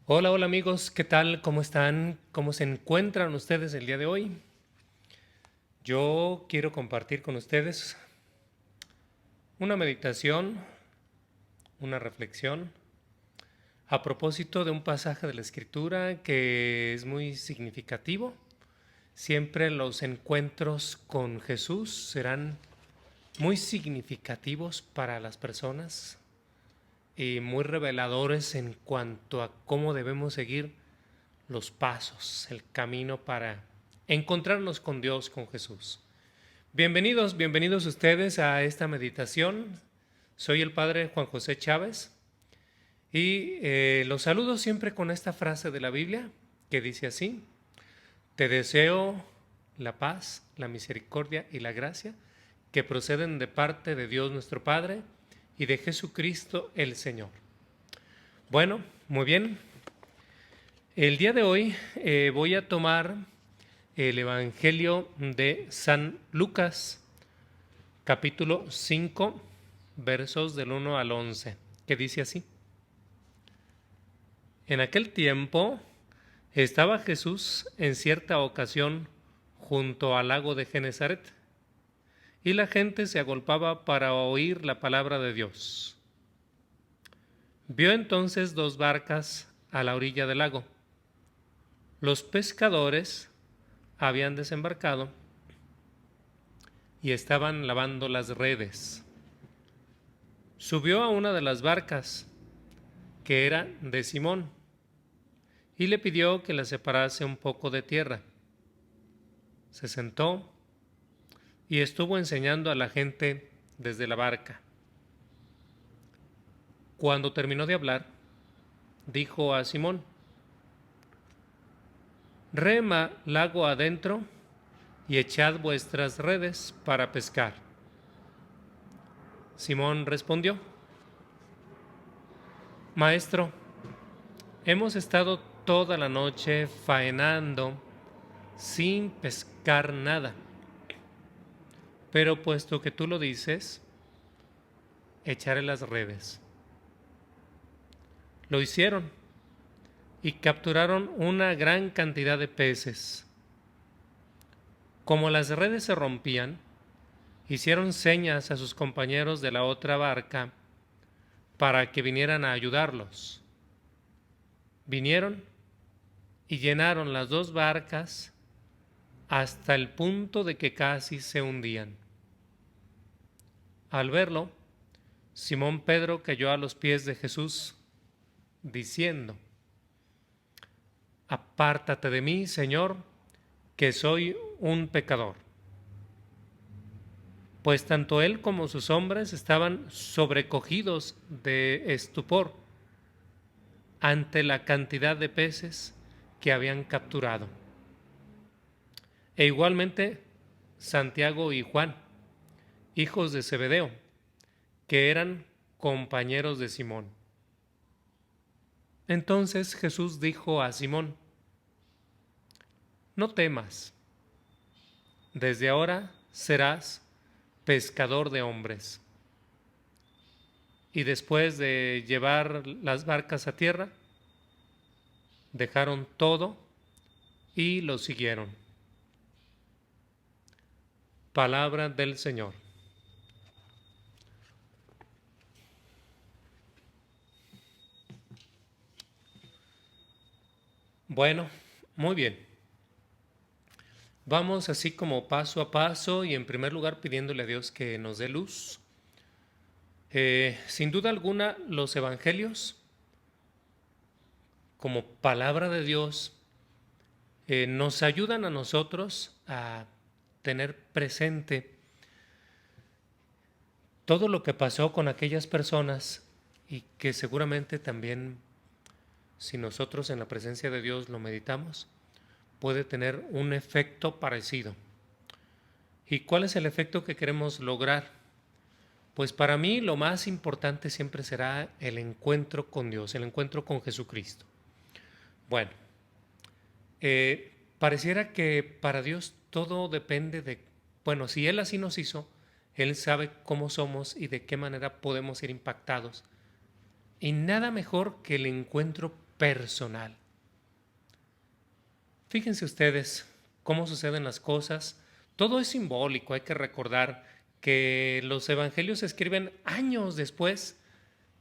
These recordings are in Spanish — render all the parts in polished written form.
Hola, hola amigos, ¿qué tal? ¿Cómo están? ¿Cómo se encuentran ustedes el día de hoy? Yo quiero compartir con ustedes una meditación, una reflexión a propósito de un pasaje de la Escritura que es muy significativo. Siempre los encuentros con Jesús serán muy significativos para las personas y muy reveladores en cuanto a cómo debemos seguir los pasos, el camino para encontrarnos con Dios, con Jesús. Bienvenidos, bienvenidos ustedes a esta meditación. Soy el Padre Juan José Chávez y los saludo siempre con esta frase de la Biblia que dice así: Te deseo la paz, la misericordia y la gracia que proceden de parte de Dios nuestro Padre y de Jesucristo el Señor. Bueno, muy bien. El día de hoy voy a tomar el Evangelio de San Lucas, capítulo 5, versos del 1 al 11, que dice así: En aquel tiempo estaba Jesús en cierta ocasión junto al lago de Genezaret, y la gente se agolpaba para oír la palabra de Dios. Vio entonces dos barcas a la orilla del lago. Los pescadores habían desembarcado y estaban lavando las redes. Subió a una de las barcas, que era de Simón, y le pidió que la separase un poco de tierra. Se sentó y estuvo enseñando a la gente desde la barca. Cuando terminó de hablar, dijo a Simón: Rema lago adentro y echad vuestras redes para pescar. Simón respondió: Maestro, hemos estado toda la noche faenando sin pescar nada, pero puesto que tú lo dices, echaré las redes. Lo hicieron y capturaron una gran cantidad de peces. Como las redes se rompían, hicieron señas a sus compañeros de la otra barca para que vinieran a ayudarlos. Vinieron y llenaron las dos barcas hasta el punto de que casi se hundían. Al verlo, Simón Pedro cayó a los pies de Jesús, diciendo: Apártate de mí, Señor, que soy un pecador. Pues tanto él como sus hombres estaban sobrecogidos de estupor ante la cantidad de peces que habían capturado. E igualmente Santiago y Juan, hijos de Zebedeo, que eran compañeros de Simón. Entonces Jesús dijo a Simón: No temas, desde ahora serás pescador de hombres. Y después de llevar las barcas a tierra, dejaron todo y lo siguieron. Palabra del Señor. Bueno, muy bien. Vamos así como paso a paso y en primer lugar pidiéndole a Dios que nos dé luz. Sin duda alguna, los evangelios, como palabra de Dios, nos ayudan a nosotros a tener presente todo lo que pasó con aquellas personas y que seguramente también, si nosotros en la presencia de Dios lo meditamos, puede tener un efecto parecido. ¿Y cuál es el efecto que queremos lograr? Pues para mí lo más importante siempre será el encuentro con Dios, el encuentro con Jesucristo. Bueno, pareciera que para Dios todo depende de, bueno, si Él así nos hizo, Él sabe cómo somos y de qué manera podemos ser impactados. Y nada mejor que el encuentro personal. Fíjense ustedes cómo suceden las cosas. Todo es simbólico. Hay que recordar que los evangelios se escriben años después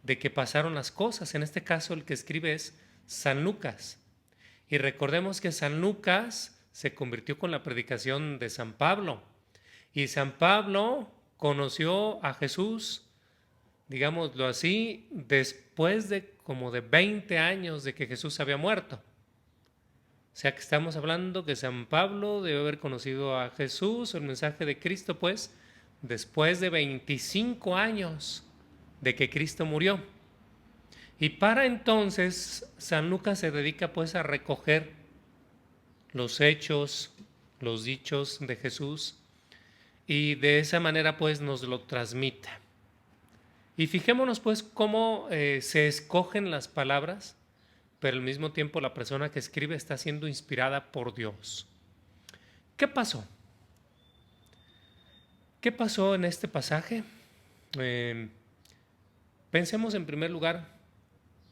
de que pasaron las cosas. En este caso, el que escribe es San Lucas. Y recordemos que San Lucas se convirtió con la predicación de San Pablo. Y San Pablo conoció a Jesús, digámoslo así, después de como de 20 años de que Jesús había muerto. O sea que estamos hablando que San Pablo debe haber conocido a Jesús, el mensaje de Cristo, pues, después de 25 años de que Cristo murió. Y para entonces San Lucas se dedica pues a recoger los hechos, los dichos de Jesús, y de esa manera pues nos lo transmite. Y fijémonos pues cómo se escogen las palabras, pero al mismo tiempo la persona que escribe está siendo inspirada por Dios. ¿Qué pasó? ¿Qué pasó en este pasaje? Pensemos en primer lugar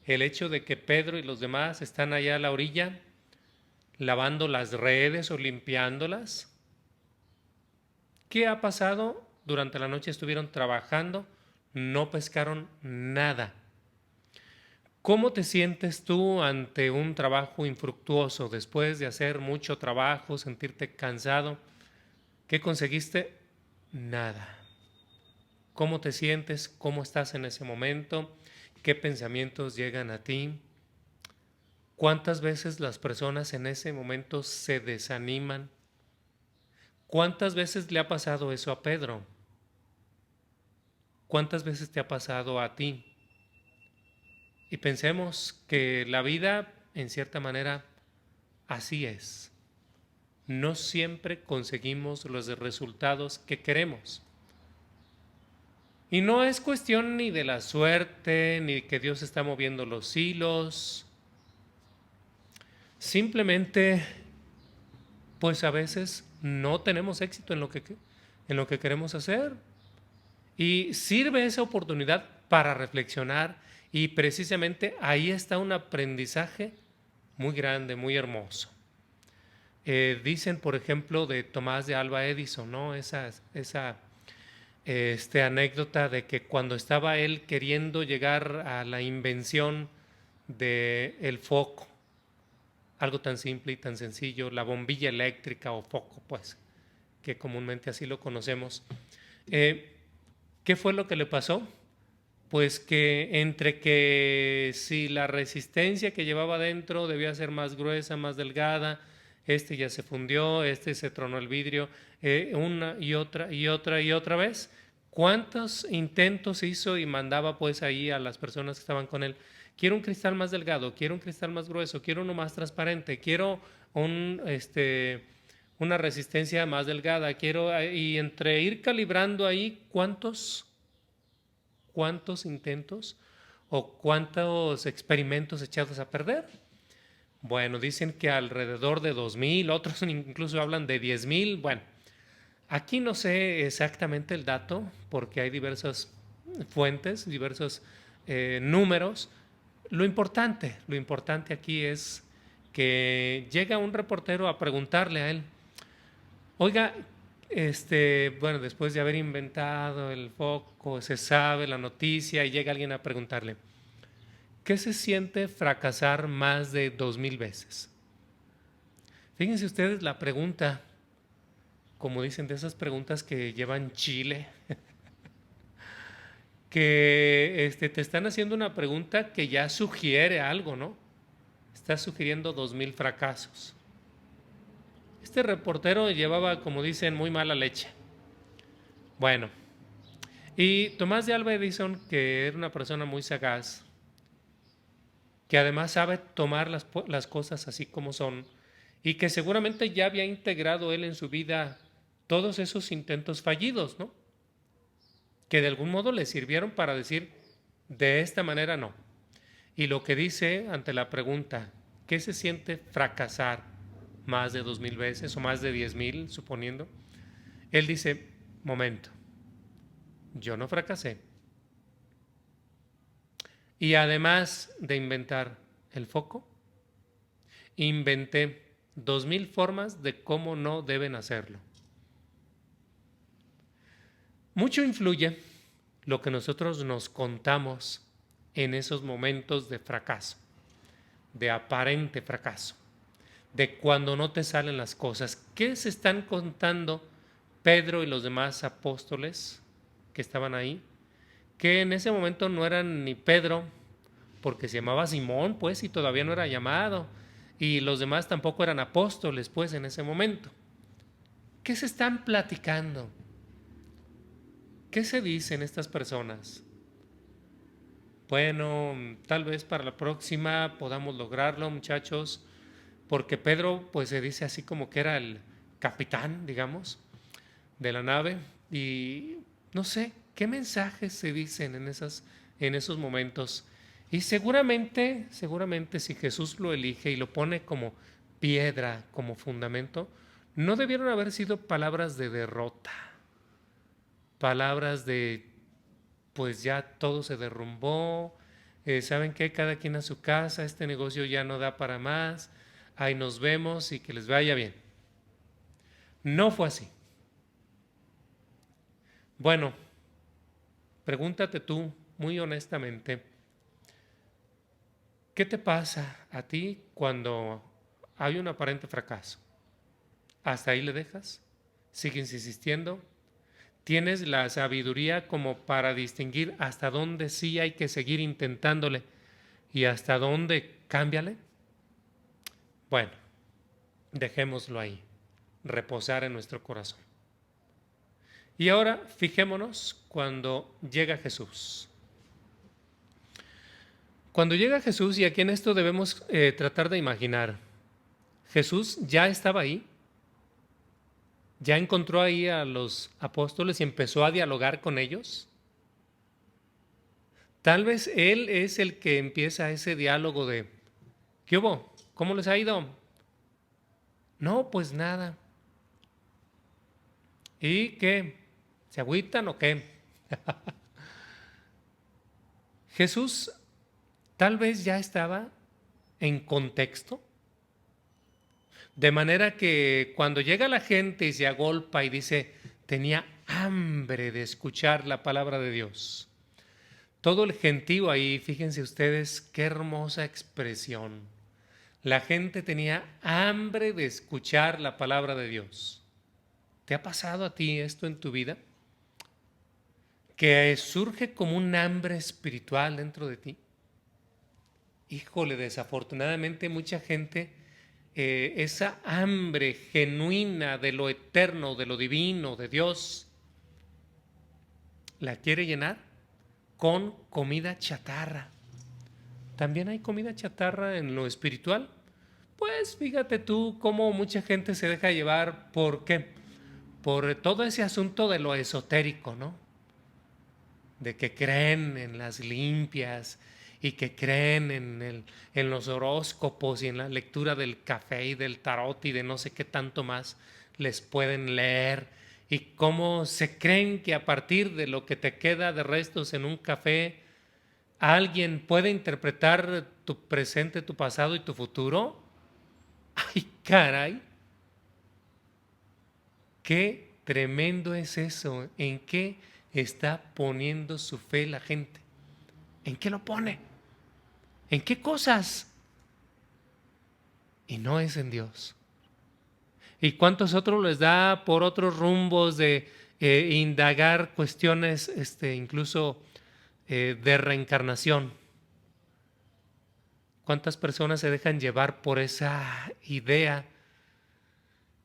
el hecho de que Pedro y los demás están allá a la orilla lavando las redes o limpiándolas. ¿Qué ha pasado? Durante la noche estuvieron trabajando, no pescaron nada. ¿Cómo te sientes tú ante un trabajo infructuoso después de hacer mucho trabajo, sentirte cansado? ¿Qué conseguiste? Nada. ¿Cómo te sientes? ¿Cómo estás en ese momento? ¿Qué pensamientos llegan a ti? ¿Cuántas veces las personas en ese momento se desaniman? ¿Cuántas veces le ha pasado eso a Pedro? ¿Cuántas veces te ha pasado a ti? Y pensemos que la vida, en cierta manera, así es. No siempre conseguimos los resultados que queremos. Y no es cuestión ni de la suerte, ni que Dios está moviendo los hilos. Simplemente, pues a veces no tenemos éxito en lo que queremos hacer. Y sirve esa oportunidad para reflexionar, y precisamente ahí está un aprendizaje muy grande, muy hermoso. Dicen, por ejemplo, de Tomás de Alva Edison, ¿no? Esa anécdota de que cuando estaba él queriendo llegar a la invención del foco, algo tan simple y tan sencillo, la bombilla eléctrica o foco, pues, que comúnmente así lo conocemos. ¿Qué fue lo que le pasó? Pues que entre que si la resistencia que llevaba dentro debía ser más gruesa, más delgada, ya se fundió, se tronó el vidrio, una y otra y otra y otra vez. ¿Cuántos intentos hizo y mandaba pues ahí a las personas que estaban con él? Quiero un cristal más delgado, quiero un cristal más grueso, quiero uno más transparente, quiero una resistencia más delgada, y entre ir calibrando ahí, ¿cuántos intentos o cuántos experimentos echados a perder? Bueno, dicen que alrededor de 2,000, otros incluso hablan de 10,000. Bueno, aquí no sé exactamente el dato porque hay diversas fuentes, diversos números. Lo importante aquí es que llega un reportero a preguntarle a él: oiga, bueno, después de haber inventado el foco, se sabe la noticia y llega alguien a preguntarle: ¿qué se siente fracasar más de 2,000 veces? Fíjense ustedes la pregunta, como dicen, de esas preguntas que llevan chile, que te están haciendo una pregunta que ya sugiere algo, ¿no? Está sugiriendo 2,000 fracasos. Este reportero llevaba, como dicen, muy mala leche. Bueno, y Tomás de Alva Edison, que era una persona muy sagaz, que además sabe tomar las cosas así como son, y que seguramente ya había integrado él en su vida todos esos intentos fallidos, ¿no? Que de algún modo le sirvieron para decir: de esta manera no. Y lo que dice ante la pregunta: ¿qué se siente fracasar más de 2,000 veces o más de 10,000, suponiendo? Él dice: momento, yo no fracasé. Y además de inventar el foco, inventé 2000 formas de cómo no deben hacerlo. Mucho influye lo que nosotros nos contamos en esos momentos de fracaso, de aparente fracaso, de cuando no te salen las cosas. ¿Qué se están contando Pedro y los demás apóstoles que estaban ahí? Que en ese momento no eran ni Pedro, porque se llamaba Simón, pues, y todavía no era llamado, y los demás tampoco eran apóstoles, pues, en ese momento. ¿Qué se están platicando? ¿Qué se dicen estas personas? Bueno, tal vez para la próxima podamos lograrlo, muchachos, porque Pedro, pues, se dice así como que era el capitán, digamos, de la nave, y no sé qué mensajes se dicen en esos momentos. Y seguramente si Jesús lo elige y lo pone como piedra, como fundamento, no debieron haber sido palabras de derrota, palabras de pues ya todo se derrumbó, ¿saben qué? Cada quien a su casa, este negocio ya no da para más, ahí nos vemos y que les vaya bien. No fue así. Bueno, pregúntate tú muy honestamente, ¿qué te pasa a ti cuando hay un aparente fracaso? ¿Hasta ahí le dejas? ¿Sigues insistiendo? ¿Tienes la sabiduría como para distinguir hasta dónde sí hay que seguir intentándole y hasta dónde cámbiale? Bueno, dejémoslo ahí, reposar en nuestro corazón. Y ahora fijémonos cuando llega Jesús. Cuando llega Jesús, y aquí en esto debemos tratar de imaginar, Jesús ya estaba ahí, ya encontró ahí a los apóstoles y empezó a dialogar con ellos. Tal vez Él es el que empieza ese diálogo de, ¿qué hubo? ¿Cómo les ha ido? No, pues nada. ¿Y qué? ¿Se agüitan o qué? Jesús tal vez ya estaba en contexto, de manera que cuando llega la gente y se agolpa y dice, tenía hambre de escuchar la palabra de Dios. Todo el gentío ahí, fíjense ustedes qué hermosa expresión. La gente tenía hambre de escuchar la palabra de Dios. ¿Te ha pasado a ti esto en tu vida? Que surge como un hambre espiritual dentro de ti. Híjole, desafortunadamente mucha gente, esa hambre genuina de lo eterno, de lo divino, de Dios, la quiere llenar con comida chatarra. ¿También hay comida chatarra en lo espiritual? Pues fíjate tú cómo mucha gente se deja llevar, ¿por qué? Por todo ese asunto de lo esotérico, ¿no? De que creen en las limpias y que creen en los horóscopos y en la lectura del café y del tarot y de no sé qué tanto más les pueden leer, y cómo se creen que a partir de lo que te queda de restos en un café alguien puede interpretar tu presente, tu pasado y tu futuro. ¡Ay, caray! ¡Qué tremendo es eso! ¿En qué está poniendo su fe la gente? ¿En qué lo pone? ¿En qué cosas? Y no es en Dios. ¿Y cuántos otros les da por otros rumbos de indagar cuestiones incluso de reencarnación? ¿Cuántas personas se dejan llevar por esa idea?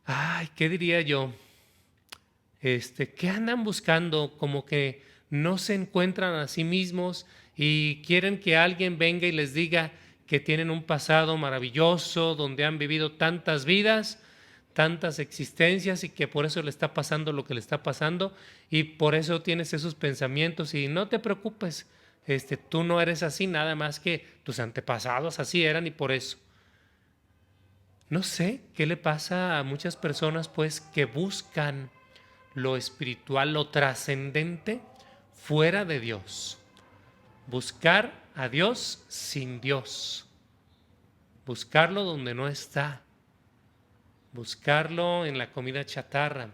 Ay, ¿qué diría yo? ¿Qué andan buscando? Como que no se encuentran a sí mismos y quieren que alguien venga y les diga que tienen un pasado maravilloso, donde han vivido tantas vidas, tantas existencias, y que por eso le está pasando lo que le está pasando, y por eso tienes esos pensamientos. Y no te preocupes, tú no eres así, nada más que tus antepasados así eran y por eso. No sé qué le pasa a muchas personas, pues, que buscan lo espiritual, lo trascendente, fuera de Dios. Buscar a Dios sin Dios. buscarlo donde no está, buscarlo en la comida chatarra.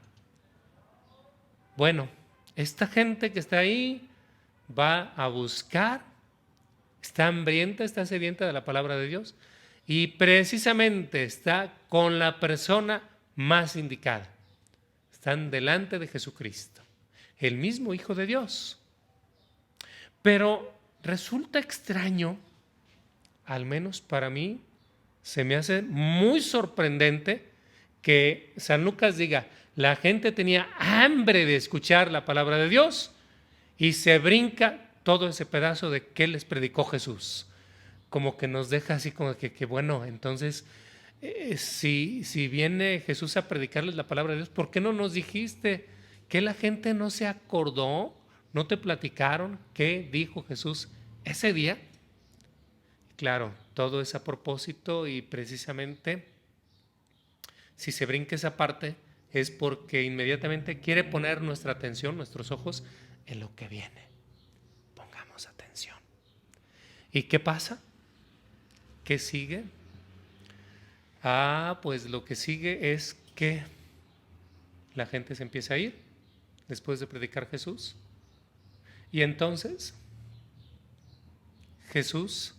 Bueno, esta gente que está ahí va a buscar, está hambrienta, está sedienta de la palabra de Dios y precisamente está con la persona más indicada. Están delante de Jesucristo, el mismo Hijo de Dios. Pero resulta extraño, al menos para mí, se me hace muy sorprendente que San Lucas diga, la gente tenía hambre de escuchar la palabra de Dios y se brinca todo ese pedazo de que les predicó Jesús. Como que nos deja así como que bueno, entonces, si viene Jesús a predicarles la palabra de Dios, ¿por qué no nos dijiste que la gente no se acordó? ¿No te platicaron qué dijo Jesús ese día? Claro, todo es a propósito y precisamente si se brinca esa parte es porque inmediatamente quiere poner nuestra atención, nuestros ojos en lo que viene. Pongamos atención. ¿Y qué pasa? ¿Qué sigue? Pues lo que sigue es que la gente se empieza a ir después de predicar Jesús. Y entonces Jesús,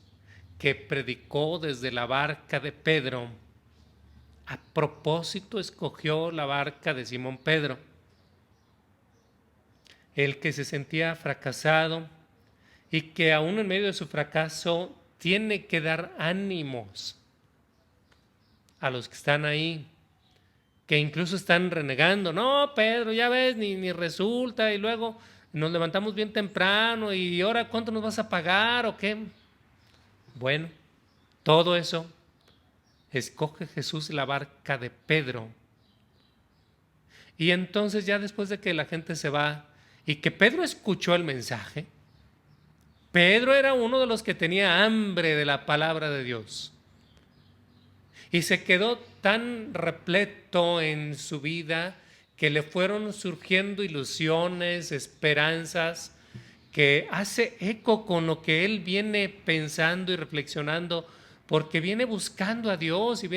que predicó desde la barca de Pedro, a propósito escogió la barca de Simón Pedro, el que se sentía fracasado y que aún en medio de su fracaso tiene que dar ánimos a los que están ahí, que incluso están renegando. No, Pedro, ya ves, ni resulta, y luego nos levantamos bien temprano y ahora ¿cuánto nos vas a pagar o qué? Bueno, todo eso escoge Jesús la barca de Pedro. Y entonces ya después de que la gente se va y que Pedro escuchó el mensaje, Pedro era uno de los que tenía hambre de la palabra de Dios. Y se quedó tan repleto en su vida que le fueron surgiendo ilusiones, esperanzas, que hace eco con lo que él viene pensando y reflexionando, porque viene buscando a Dios y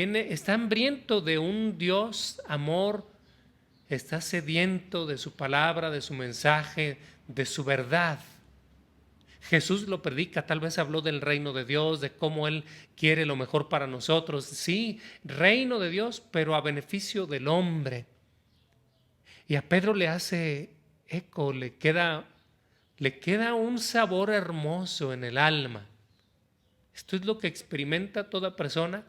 está hambriento de un Dios amor, está sediento de su palabra, de su mensaje, de su verdad. Jesús lo predica, tal vez habló del reino de Dios, de cómo Él quiere lo mejor para nosotros. Sí, reino de Dios, pero a beneficio del hombre. Y a Pedro le hace eco, le queda un sabor hermoso en el alma. Esto es lo que experimenta toda persona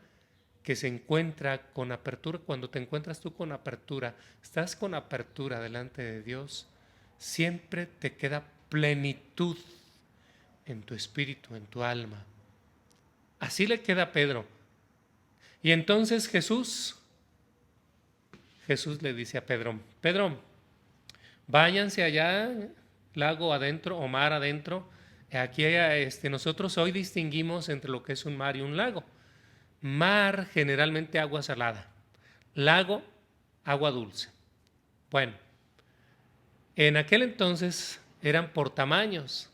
que se encuentra con apertura. Cuando te encuentras tú con apertura, estás con apertura delante de Dios, siempre te queda plenitud en tu espíritu, en tu alma. Así le queda a Pedro. Y entonces Jesús le dice a Pedro, Pedro, váyanse allá, lago adentro o mar adentro. Aquí nosotros hoy distinguimos entre lo que es un mar y un lago. Mar, generalmente agua salada. Lago, agua dulce. Bueno, en aquel entonces eran por tamaños.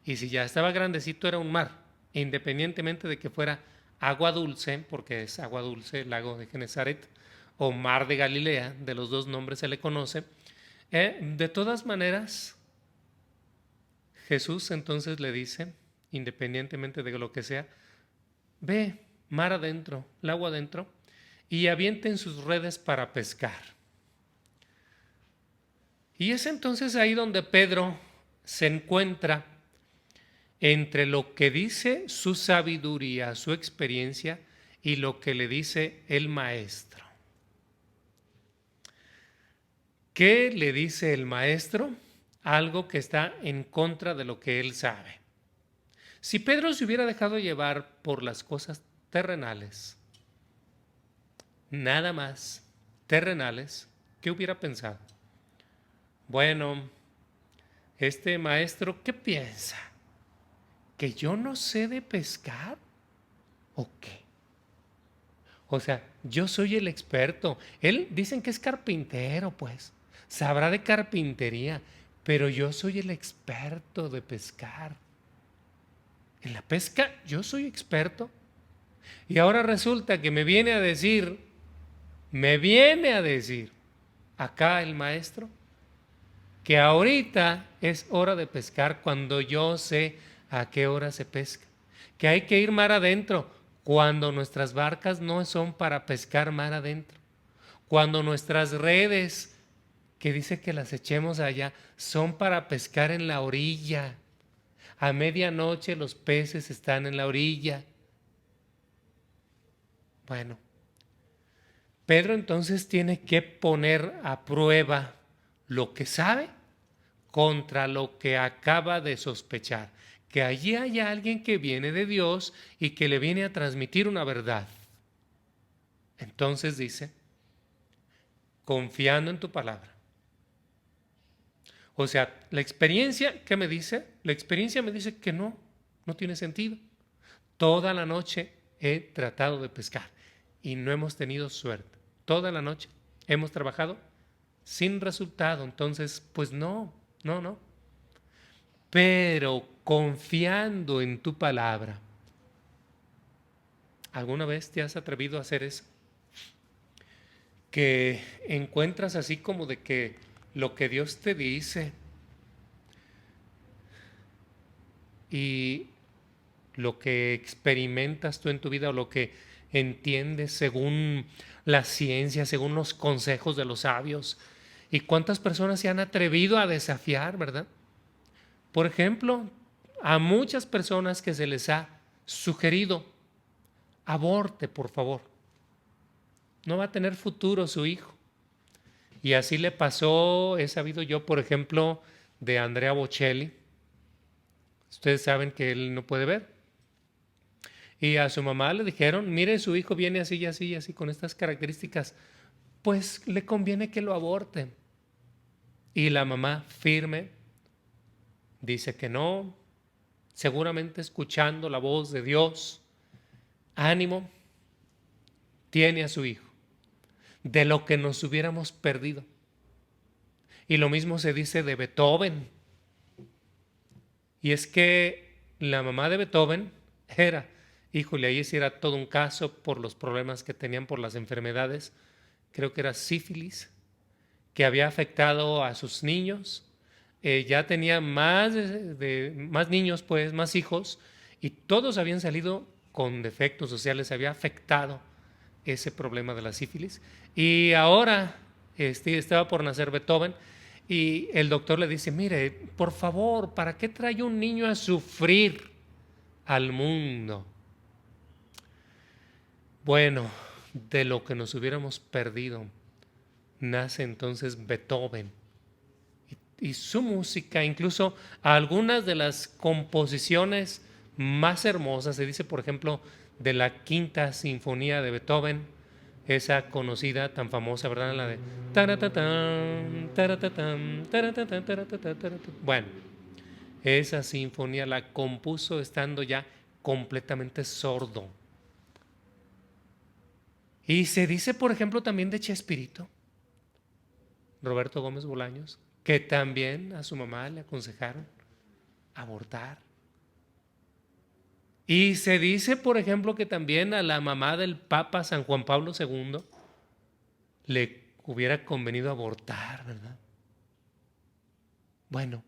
Y si ya estaba grandecito era un mar, independientemente de que fuera agua dulce, porque es agua dulce, el lago de Genesaret, o mar de Galilea, de los dos nombres se le conoce. De todas maneras, Jesús entonces le dice, independientemente de lo que sea, ve, mar adentro, el agua adentro, y avienten sus redes para pescar. Y es entonces ahí donde Pedro se encuentra entre lo que dice su sabiduría, su experiencia, y lo que le dice el maestro. ¿Qué le dice el maestro? Algo que está en contra de lo que él sabe. Si Pedro se hubiera dejado llevar por las cosas terrenales, nada más terrenales, ¿qué hubiera pensado? Bueno, este maestro, ¿qué piensa? ¿Que yo no sé de pescar? ¿O qué? O sea, yo soy el experto. Él dicen que es carpintero, pues. Sabrá de carpintería, pero yo soy el experto de pescar. En la pesca yo soy experto. Y ahora resulta que me viene a decir acá el maestro, que ahorita es hora de pescar cuando yo sé a qué hora se pesca, que hay que ir mar adentro cuando nuestras barcas no son para pescar mar adentro, cuando nuestras redes, que dice que las echemos allá, son para pescar en la orilla. A medianoche los peces están en la orilla. Bueno, Pedro entonces tiene que poner a prueba lo que sabe contra lo que acaba de sospechar, que allí hay alguien que viene de Dios y que le viene a transmitir una verdad. Entonces dice, confiando en tu palabra. O sea, la experiencia, ¿qué me dice? La experiencia me dice que no tiene sentido. Toda la noche he tratado de pescar y no hemos tenido suerte. Toda la noche hemos trabajado sin resultado. Entonces, pues no. Pero confiando en tu palabra. ¿Alguna vez te has atrevido a hacer eso? Que encuentras así como de que lo que Dios te dice y lo que experimentas tú en tu vida o lo que entiendes según la ciencia, según los consejos de los sabios. ¿Y cuántas personas se han atrevido a desafiar, verdad? Por ejemplo, a muchas personas que se les ha sugerido, aborte, por favor. No va a tener futuro su hijo. Y así le pasó, he sabido yo, por ejemplo, de Andrea Bocelli. Ustedes saben que él no puede ver. Y a su mamá le dijeron, mire, su hijo viene así y así y así, con estas características. Pues le conviene que lo aborten. Y la mamá firme dice que no, seguramente escuchando la voz de Dios, ánimo, tiene a su hijo, de lo que nos hubiéramos perdido. Y lo mismo se dice de Beethoven. Y es que la mamá de Beethoven era, híjole, ahí sí era todo un caso por los problemas que tenían por las enfermedades, creo que era sífilis, que había afectado a sus niños. Ya tenía más niños, pues, más hijos, y todos habían salido con defectos sociales, había afectado ese problema de la sífilis. Y ahora estaba por nacer Beethoven, y el doctor le dice, mire, por favor, ¿para qué trae un niño a sufrir al mundo? Bueno, de lo que nos hubiéramos perdido, nace entonces Beethoven. Y su música, incluso algunas de las composiciones más hermosas, se dice por ejemplo de la Quinta Sinfonía de Beethoven, esa conocida, tan famosa, ¿verdad? La de taratatán, taratatán, taratatán, taratatán, taratatán. Bueno, esa sinfonía la compuso estando ya completamente sordo. Y se dice, por ejemplo, también de Chespirito, Roberto Gómez Bolaños, que también a su mamá le aconsejaron abortar. Y se dice, por ejemplo, que también a la mamá del Papa San Juan Pablo II le hubiera convenido abortar, ¿verdad? Bueno,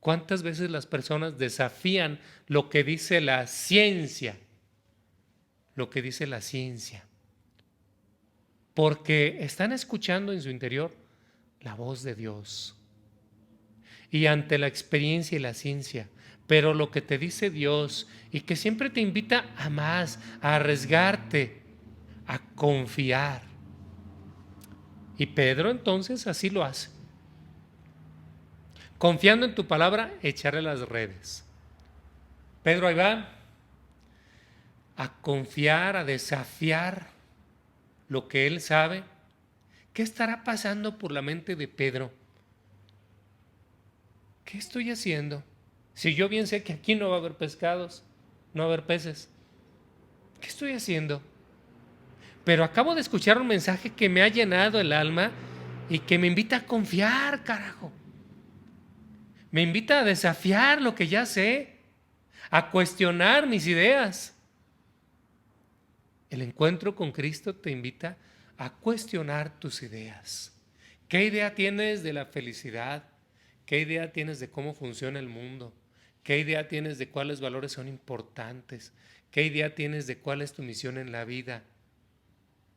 ¿cuántas veces las personas desafían lo que dice la ciencia? Lo que dice la ciencia. Porque están escuchando en su interior la voz de Dios. Y ante la experiencia y la ciencia, pero lo que te dice Dios y que siempre te invita a más, a arriesgarte, a confiar. Y Pedro entonces así lo hace. Confiando en tu palabra, echarle las redes. Pedro ahí va a confiar, a desafiar lo que él sabe. ¿Qué estará pasando por la mente de Pedro? ¿Qué estoy haciendo? Si yo bien sé que aquí no va a haber pescados, no va a haber peces. ¿Qué estoy haciendo? Pero acabo de escuchar un mensaje que me ha llenado el alma y que me invita a confiar, carajo. Me invita a desafiar lo que ya sé, a cuestionar mis ideas. El encuentro con Cristo te invita a cuestionar tus ideas. ¿Qué idea tienes de la felicidad? ¿Qué idea tienes de cómo funciona el mundo? ¿Qué idea tienes de cuáles valores son importantes? ¿Qué idea tienes de cuál es tu misión en la vida?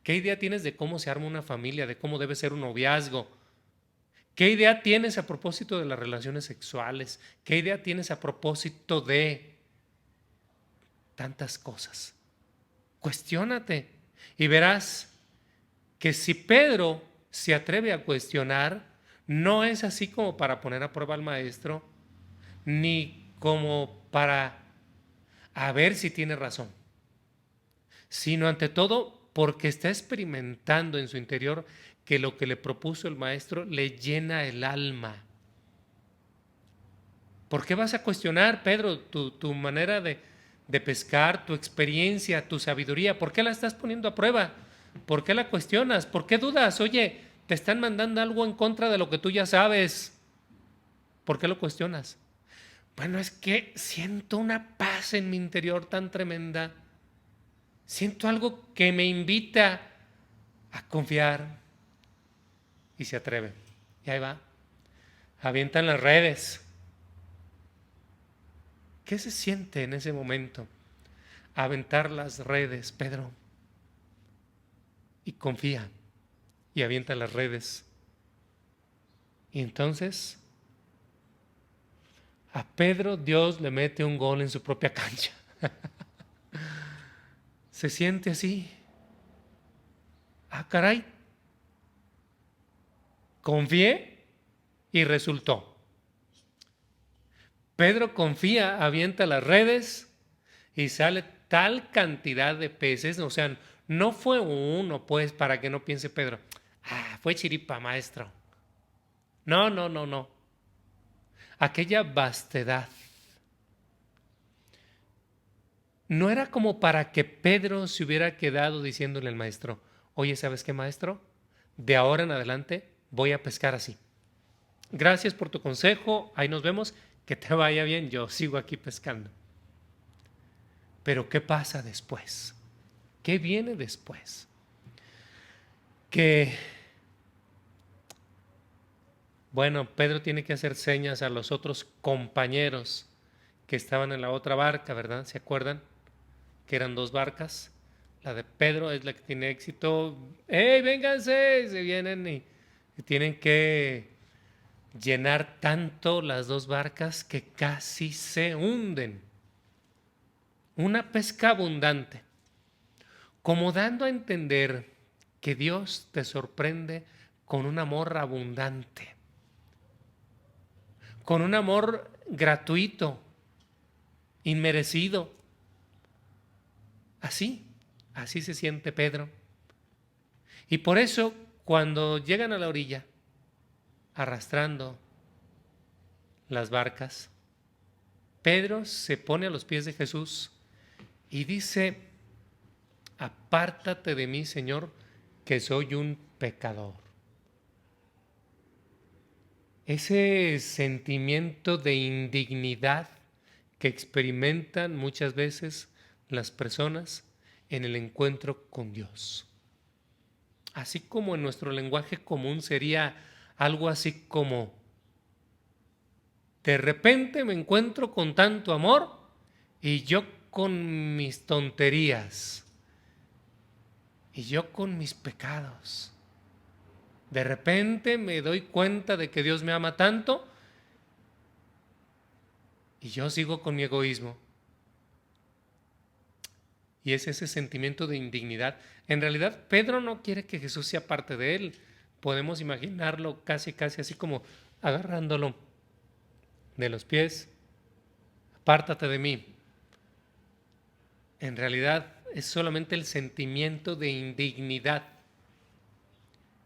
¿Qué idea tienes de cómo se arma una familia, de cómo debe ser un noviazgo? ¿Qué idea tienes a propósito de las relaciones sexuales? ¿Qué idea tienes a propósito de tantas cosas? Cuestiónate y verás que si Pedro se atreve a cuestionar, no es así como para poner a prueba al maestro, ni como para a ver si tiene razón, sino ante todo porque está experimentando en su interior que lo que le propuso el maestro le llena el alma. ¿Por qué vas a cuestionar, Pedro, tu manera de pescar, tu experiencia, tu sabiduría? ¿Por qué la estás poniendo a prueba? ¿Por qué la cuestionas? ¿Por qué dudas? Oye, te están mandando algo en contra de lo que tú ya sabes. ¿Por qué lo cuestionas? Bueno, es que siento una paz en mi interior tan tremenda. Siento algo que me invita a confiar. Y se atreve. Y ahí va. Avientan las redes. ¿Qué se siente en ese momento? Aventar las redes, Pedro. Y confía. Y avienta las redes. Y entonces a Pedro Dios le mete un gol en su propia cancha. Se siente así. Ah, caray. Confié y resultó. Pedro confía, avienta las redes y sale tal cantidad de peces. O sea, no fue uno, pues, para que no piense Pedro. Ah, fue chiripa, maestro. No, no, no, no. Aquella vastedad no era como para que Pedro se hubiera quedado diciéndole al maestro, oye, ¿sabes qué, maestro? De ahora en adelante voy a pescar así. Gracias por tu consejo, ahí nos vemos, que te vaya bien, yo sigo aquí pescando. Pero ¿qué pasa después? ¿Qué viene después? Que, bueno, Pedro tiene que hacer señas a los otros compañeros que estaban en la otra barca, ¿verdad? ¿Se acuerdan? Que eran dos barcas. La de Pedro es la que tiene éxito. ¡Hey, vénganse! Se vienen y tienen que llenar tanto las dos barcas que casi se hunden. Una pesca abundante, como dando a entender que Dios te sorprende con un amor abundante, con un amor gratuito, inmerecido. Así se siente Pedro. Y por eso, cuando llegan a la orilla, arrastrando las barcas, Pedro se pone a los pies de Jesús y dice, apártate de mí, Señor, que soy un pecador. Ese sentimiento de indignidad que experimentan muchas veces las personas en el encuentro con Dios. Así como en nuestro lenguaje común sería algo así como, de repente me encuentro con tanto amor y yo con mis tonterías y yo con mis pecados. De repente me doy cuenta de que Dios me ama tanto y yo sigo con mi egoísmo. Y es ese sentimiento de indignidad. En realidad, Pedro no quiere que Jesús sea parte de él. Podemos imaginarlo casi así como agarrándolo de los pies. Apártate de mí. En realidad es solamente el sentimiento de indignidad.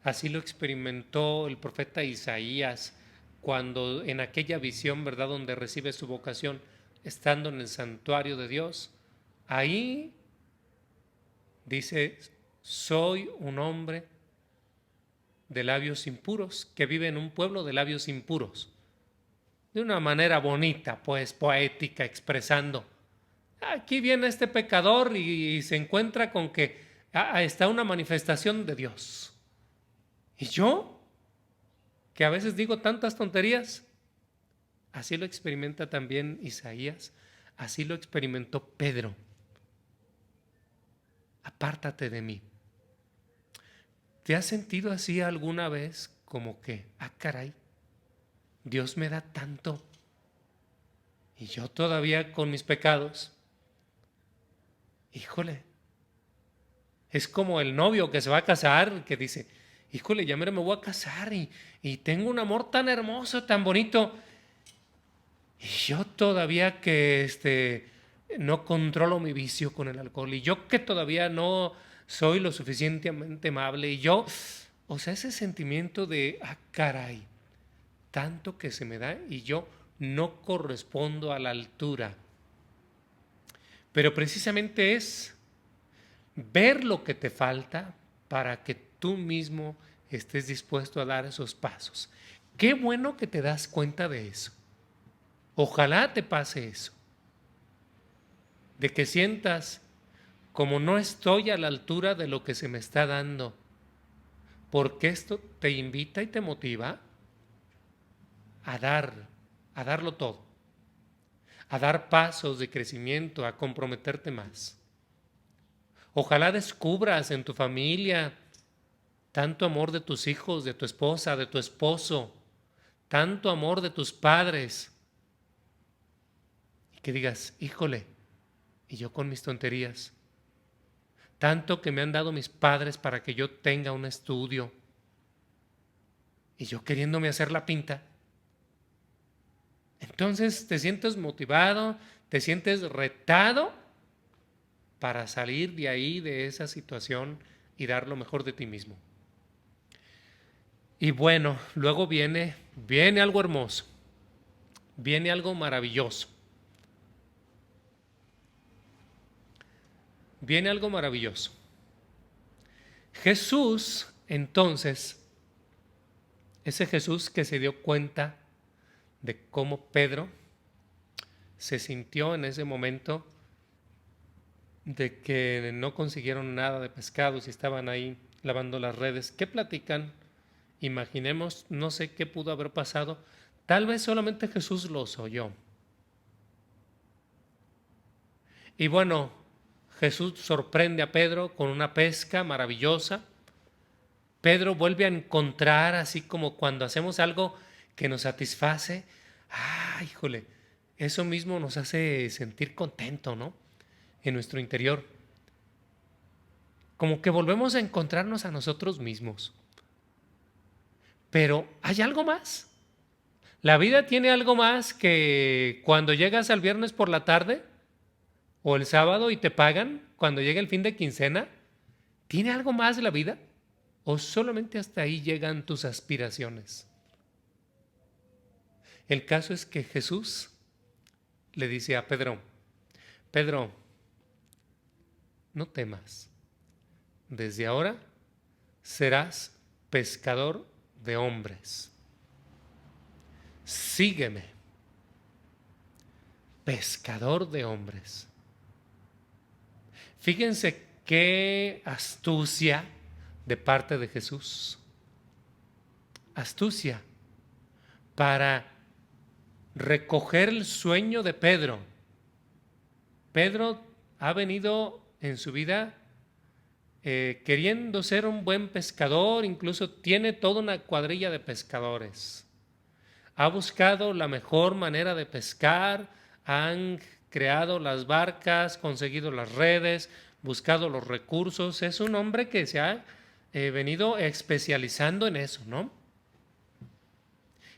Así lo experimentó el profeta Isaías cuando en aquella visión, ¿verdad?, donde recibe su vocación, estando en el santuario de Dios. Ahí dice, soy un hombre de labios impuros, que vive en un pueblo de labios impuros. De una manera bonita, pues poética, expresando Aquí viene este pecador y se encuentra con que está una manifestación de Dios. Y yo, que a veces digo tantas tonterías, así lo experimenta también Isaías, así lo experimentó Pedro. Apártate de mí. ¿Te has sentido así alguna vez como que, caray, Dios me da tanto y yo todavía con mis pecados? Híjole, es como el novio que se va a casar, que dice, híjole, ya me voy a casar y tengo un amor tan hermoso, tan bonito, y yo todavía que no controlo mi vicio con el alcohol, y yo que todavía no soy lo suficientemente amable, y yo, o sea, ese sentimiento de, caray, tanto que se me da y yo no correspondo a la altura. Pero precisamente es ver lo que te falta para que tú mismo estés dispuesto a dar esos pasos. Qué bueno que te das cuenta de eso. Ojalá te pase eso. De que sientas como no estoy a la altura de lo que se me está dando. Porque esto te invita y te motiva a darlo todo. A dar pasos de crecimiento, a comprometerte más. Ojalá descubras en tu familia tanto amor de tus hijos, de tu esposa, de tu esposo, tanto amor de tus padres. Y que digas, híjole, y yo con mis tonterías, tanto que me han dado mis padres para que yo tenga un estudio, y yo queriéndome hacer la pinta. Entonces te sientes motivado, te sientes retado para salir de ahí, de esa situación y dar lo mejor de ti mismo. Y bueno, luego viene algo hermoso, viene algo maravilloso. Viene algo maravilloso. Jesús, entonces, ese Jesús que se dio cuenta de cómo Pedro se sintió en ese momento de que no consiguieron nada de pescados y estaban ahí lavando las redes. ¿Qué platican? Imaginemos, no sé qué pudo haber pasado. Tal vez solamente Jesús los oyó. Y bueno, Jesús sorprende a Pedro con una pesca maravillosa. Pedro vuelve a encontrar, así como cuando hacemos algo que nos satisface. Híjole, eso mismo nos hace sentir contento, ¿no? En nuestro interior. Como que volvemos a encontrarnos a nosotros mismos. Pero hay algo más. La vida tiene algo más que cuando llegas al viernes por la tarde o el sábado y te pagan, cuando llega el fin de quincena. ¿Tiene algo más la vida? ¿O solamente hasta ahí llegan tus aspiraciones? El caso es que Jesús le dice a Pedro, Pedro, no temas, desde ahora serás pescador de hombres. Sígueme, pescador de hombres. Fíjense qué astucia de parte de Jesús. Astucia para recoger el sueño de Pedro. Pedro ha venido en su vida queriendo ser un buen pescador, incluso tiene toda una cuadrilla de pescadores. Ha buscado la mejor manera de pescar, han creado las barcas, conseguido las redes, buscado los recursos. Es un hombre que se ha venido especializando en eso, ¿no?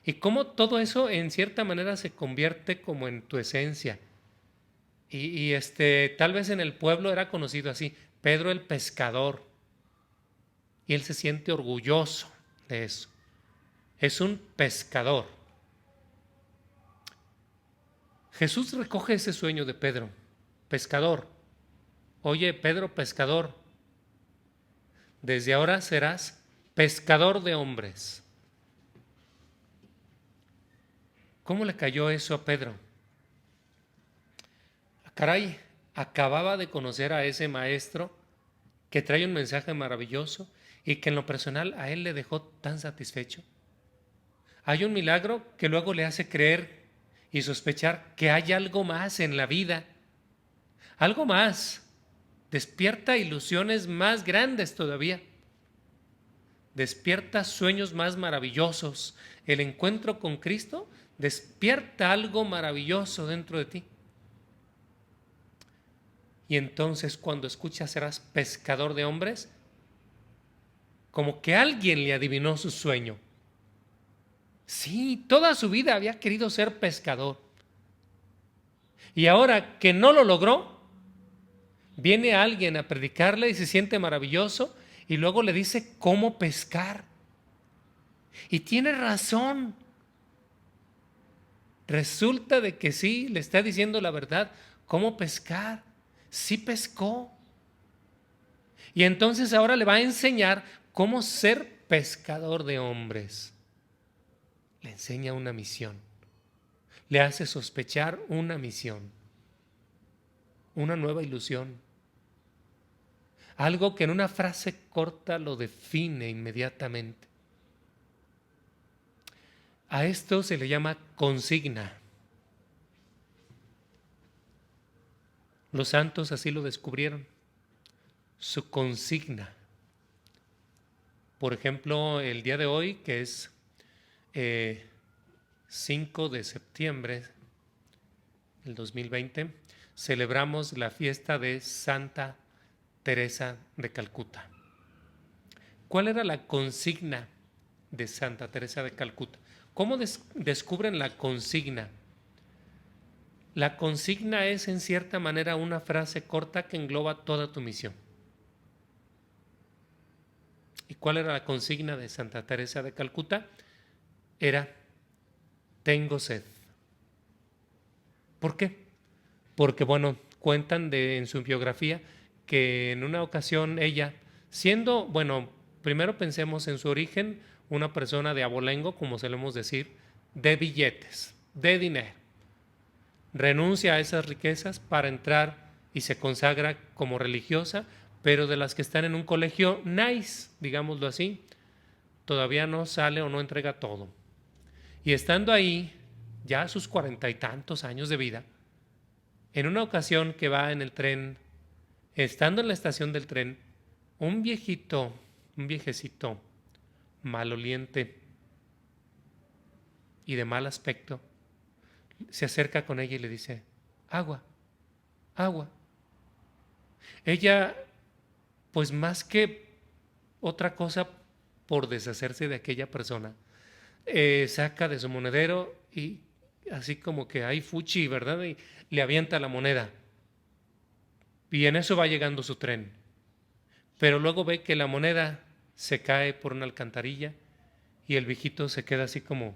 Y cómo todo eso en cierta manera se convierte como en tu esencia. Y tal vez en el pueblo era conocido así, Pedro el pescador. Y él se siente orgulloso de eso. Es un pescador. Jesús recoge ese sueño de Pedro, pescador. Oye, Pedro, pescador, desde ahora serás pescador de hombres. ¿Cómo le cayó eso a Pedro? Caray, acababa de conocer a ese maestro que trae un mensaje maravilloso y que en lo personal a él le dejó tan satisfecho. Hay un milagro que luego le hace creer y sospechar que hay algo más en la vida, algo más. Despierta ilusiones más grandes todavía. Despierta sueños más maravillosos. El encuentro con Cristo despierta algo maravilloso dentro de ti. Y entonces cuando escuchas serás pescador de hombres, como que alguien le adivinó su sueño. Sí, toda su vida había querido ser pescador. Y ahora que no lo logró, viene alguien a predicarle y se siente maravilloso y luego le dice cómo pescar. Y tiene razón. Resulta de que sí, le está diciendo la verdad, cómo pescar. Sí pescó. Y entonces ahora le va a enseñar cómo ser pescador de hombres. Le enseña una misión. Le hace sospechar una misión. Una nueva ilusión. Algo que en una frase corta lo define inmediatamente. A esto se le llama consigna. Los santos así lo descubrieron. Su consigna. Por ejemplo, el día de hoy, que es 5 de septiembre del 2020, celebramos la fiesta de Santa Teresa de Calcuta. ¿Cuál era la consigna de Santa Teresa de Calcuta? ¿Cómo descubren la consigna? La consigna es en cierta manera una frase corta que engloba toda tu misión. ¿Y cuál era la consigna de Santa Teresa de Calcuta? Era, tengo sed. ¿Por qué? Porque, bueno, cuentan en su biografía que en una ocasión ella, siendo, bueno, primero pensemos en su origen, una persona de abolengo, como solemos decir, de billetes, de dinero. Renuncia a esas riquezas para entrar y se consagra como religiosa, pero de las que están en un colegio nice, digámoslo así, todavía no sale o no entrega todo. Y estando ahí, ya a sus 40 y tantos años de vida, en una ocasión que va en el tren, estando en la estación del tren, un viejecito, maloliente y de mal aspecto, se acerca con ella y le dice, agua, agua. Ella, pues más que otra cosa por deshacerse de aquella persona, saca de su monedero y así como que hay fuchi, ¿verdad? Y le avienta la moneda. Y en eso va llegando su tren. Pero luego ve que la moneda se cae por una alcantarilla y el viejito se queda así como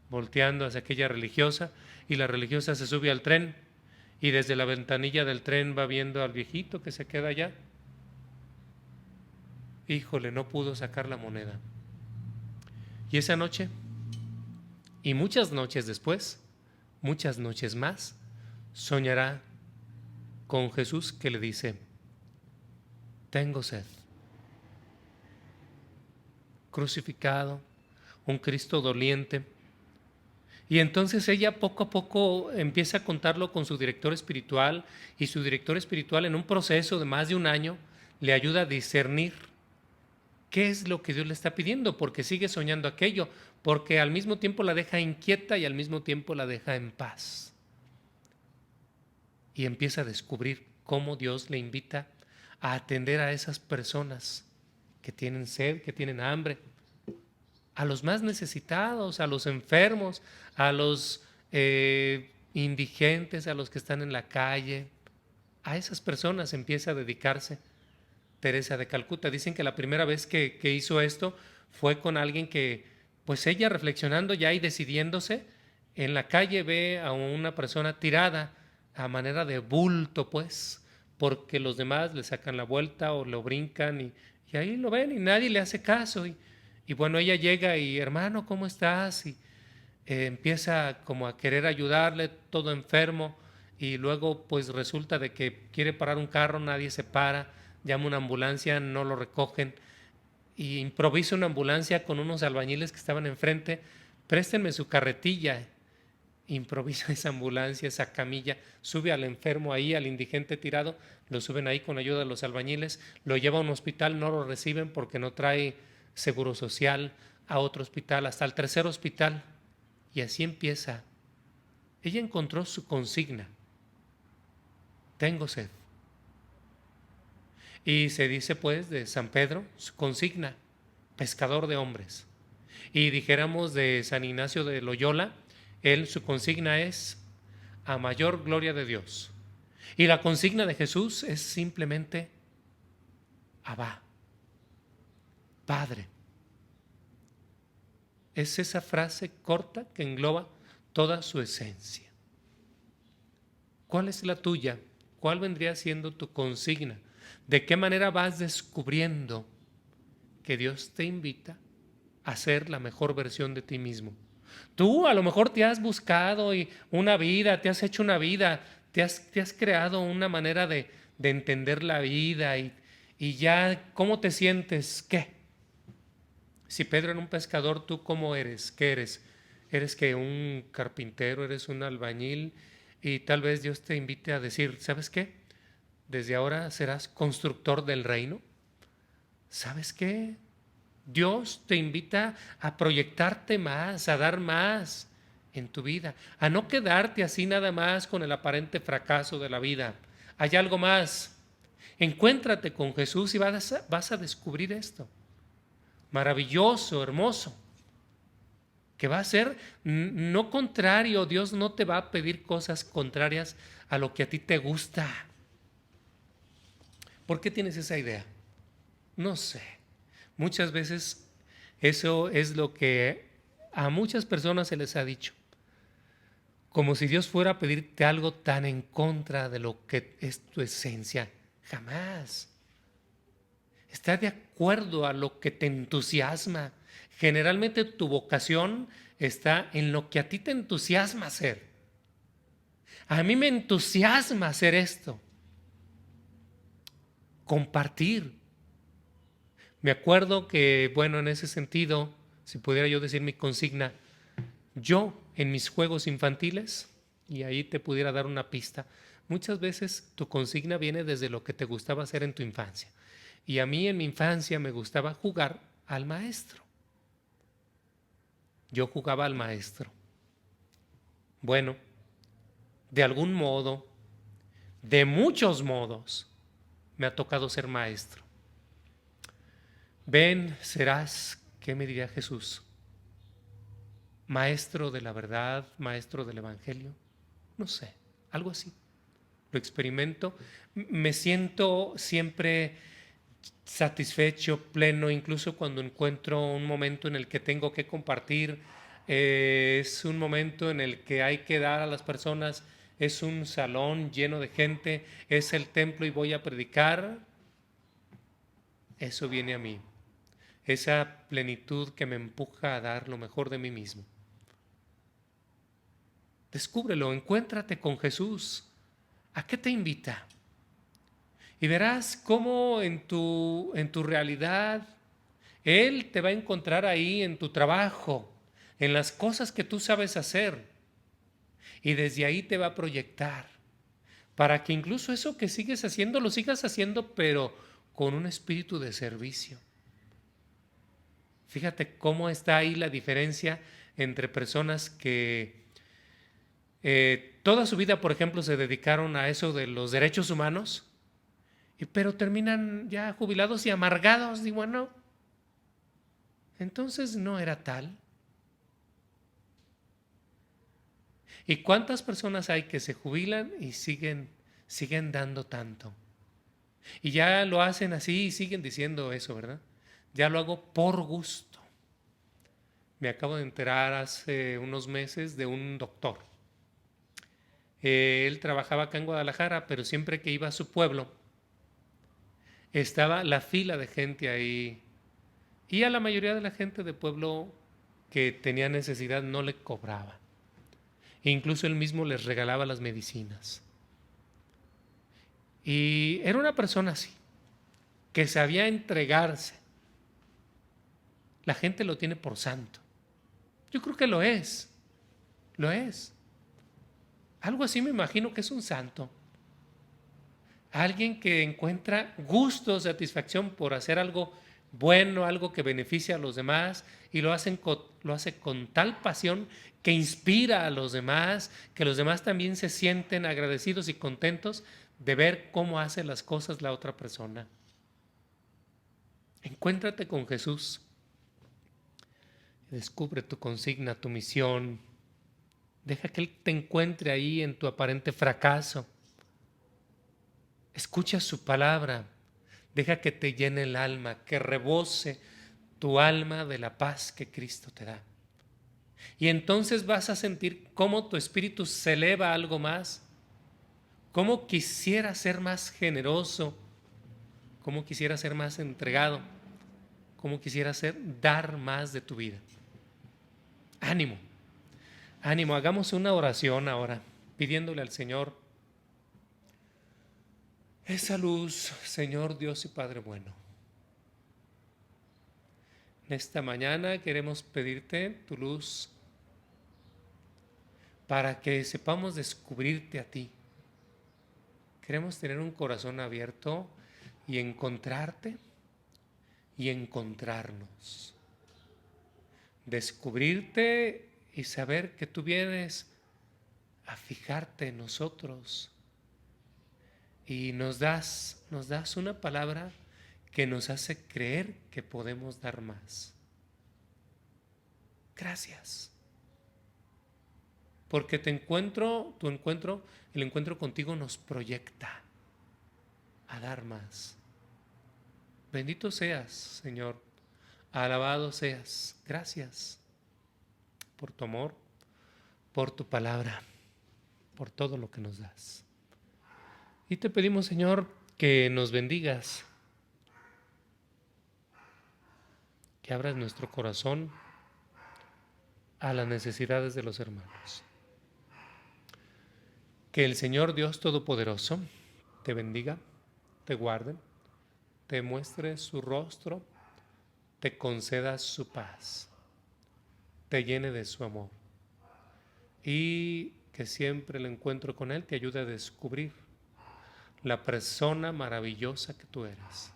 volteando hacia aquella religiosa y la religiosa se sube al tren y desde la ventanilla del tren va viendo al viejito que se queda allá. Híjole, no pudo sacar la moneda. Y esa noche, y muchas noches después, muchas noches más, soñará con Jesús que le dice, tengo sed. Crucificado, un Cristo doliente. Y entonces ella poco a poco empieza a contarlo con su director espiritual y su director espiritual en un proceso de más de un año le ayuda a discernir qué es lo que Dios le está pidiendo, porque sigue soñando aquello, porque al mismo tiempo la deja inquieta y al mismo tiempo la deja en paz. Y empieza a descubrir cómo Dios le invita a atender a esas personas que tienen sed, que tienen hambre, a los más necesitados, a los enfermos, a los indigentes, a los que están en la calle. A esas personas empieza a dedicarse Teresa de Calcuta. Dicen que la primera vez que hizo esto fue con alguien que, pues ella reflexionando ya y decidiéndose, en la calle ve a una persona tirada a manera de bulto, pues, porque los demás le sacan la vuelta o lo brincan y ahí lo ven y nadie le hace caso. Y bueno, ella llega y, hermano, ¿cómo estás? Y empieza como a querer ayudarle, todo enfermo, y luego pues resulta de que quiere parar un carro, nadie se para, llama una ambulancia, no lo recogen y improvisa una ambulancia con unos albañiles que estaban enfrente, préstenme su carretilla, improvisa esa ambulancia, esa camilla, sube al enfermo ahí, al indigente tirado, lo suben ahí con ayuda de los albañiles, lo lleva a un hospital, no lo reciben porque no trae seguro social, a otro hospital, hasta el tercer hospital, y así empieza. Ella encontró su consigna: tengo sed. Y se dice pues de San Pedro, su consigna: pescador de hombres. Y dijéramos de San Ignacio de Loyola, él, su consigna es a mayor gloria de Dios. Y la consigna de Jesús es simplemente Abba, Padre. Es esa frase corta que engloba toda su esencia. ¿Cuál es la tuya? ¿Cuál vendría siendo tu consigna? ¿De qué manera vas descubriendo que Dios te invita a ser la mejor versión de ti mismo? Tú a lo mejor te has buscado una vida, te has hecho una vida, te has creado una manera de entender la vida y ya, ¿cómo te sientes? ¿Qué? Si Pedro era un pescador, ¿tú cómo eres? ¿Qué eres? ¿Eres que un carpintero? ¿Eres un albañil? Y tal vez Dios te invite a decir, ¿sabes qué? Desde ahora serás constructor del reino. ¿Sabes qué? Dios te invita a proyectarte más, a dar más en tu vida, a no quedarte así nada más con el aparente fracaso de la vida. Hay algo más. Encuéntrate con Jesús y vas a descubrir esto. Maravilloso, hermoso, que va a ser no contrario. Dios no te va a pedir cosas contrarias a lo que a ti te gusta. ¿Por qué tienes esa idea? No sé. Muchas veces eso es lo que a muchas personas se les ha dicho. Como si Dios fuera a pedirte algo tan en contra de lo que es tu esencia. Jamás. Está de acuerdo a lo que te entusiasma. Generalmente tu vocación está en lo que a ti te entusiasma hacer. A mí me entusiasma hacer esto. Compartir. Me acuerdo que, bueno, en ese sentido, si pudiera yo decir mi consigna, yo en mis juegos infantiles, y ahí te pudiera dar una pista, muchas veces tu consigna viene desde lo que te gustaba hacer en tu infancia. Y a mí en mi infancia me gustaba jugar al maestro. Yo jugaba al maestro. Bueno, de algún modo, de muchos modos, me ha tocado ser maestro. Ven, serás, ¿qué me diría Jesús? Maestro de la verdad, maestro del evangelio, no sé, algo así. Lo experimento, me siento siempre satisfecho, pleno, incluso cuando encuentro un momento en el que tengo que compartir, es un momento en el que hay que dar a las personas, es un salón lleno de gente, es el templo y voy a predicar, eso viene a mí, esa plenitud que me empuja a dar lo mejor de mí mismo. Descúbrelo, encuéntrate con Jesús. ¿A qué te invita? Y verás cómo en tu realidad Él te va a encontrar ahí en tu trabajo, en las cosas que tú sabes hacer. Y desde ahí te va a proyectar para que incluso eso que sigues haciendo, lo sigas haciendo, pero con un espíritu de servicio. Fíjate cómo está ahí la diferencia entre personas que toda su vida, por ejemplo, se dedicaron a eso de los derechos humanos, pero terminan ya jubilados y amargados. Digo, bueno, entonces no era tal. ¿Y cuántas personas hay que se jubilan y siguen dando tanto? Y ya lo hacen así y siguen diciendo eso, ¿verdad? Ya lo hago por gusto. Me acabo de enterar hace unos meses de un doctor. Él trabajaba acá en Guadalajara, pero siempre que iba a su pueblo, estaba la fila de gente ahí. Y a la mayoría de la gente de pueblo que tenía necesidad no le cobraba. E incluso él mismo les regalaba las medicinas. Y era una persona así, que sabía entregarse. La gente lo tiene por santo. Yo creo que lo es. Lo es. Algo así me imagino que es un santo. Alguien que encuentra gusto, satisfacción por hacer algo bueno, algo que beneficia a los demás y lo hace con tal pasión que inspira a los demás, que los demás también se sienten agradecidos y contentos de ver cómo hace las cosas la otra persona. Encuéntrate con Jesús. Descubre tu consigna, tu misión. Deja que Él te encuentre ahí en tu aparente fracaso. Escucha su palabra. Deja que te llene el alma, que rebose tu alma de la paz que Cristo te da. Y entonces vas a sentir cómo tu espíritu se eleva a algo más, cómo quisiera ser más generoso, cómo quisiera ser más entregado, cómo quisiera dar más de tu vida. Ánimo, ánimo, hagamos una oración ahora, pidiéndole al Señor esa luz, Señor Dios y Padre bueno. En esta mañana queremos pedirte tu luz para que sepamos descubrirte a ti. Queremos tener un corazón abierto y encontrarte y encontrarnos. Descubrirte y saber que tú vienes a fijarte en nosotros y nos das una palabra que nos hace creer que podemos dar más. Gracias. Porque el encuentro contigo nos proyecta a dar más. Bendito seas, Señor. Alabado seas. Gracias por tu amor, por tu palabra, por todo lo que nos das. Y te pedimos, Señor, que nos bendigas, que abras nuestro corazón a las necesidades de los hermanos. Que el Señor Dios Todopoderoso te bendiga, te guarde, te muestre su rostro, te conceda su paz, te llene de su amor y que siempre el encuentro con Él te ayude a descubrir la persona maravillosa que tú eres.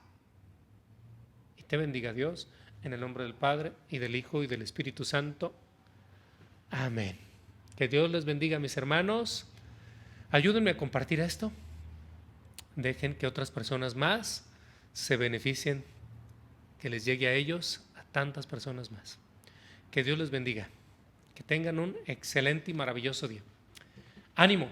Y te bendiga Dios, en el nombre del Padre, y del Hijo, y del Espíritu Santo. Amén. Que Dios les bendiga, mis hermanos. Ayúdenme a compartir esto. Dejen que otras personas más se beneficien, que les llegue a ellos, a tantas personas más. Que Dios les bendiga. Que tengan un excelente y maravilloso día. ¡Ánimo!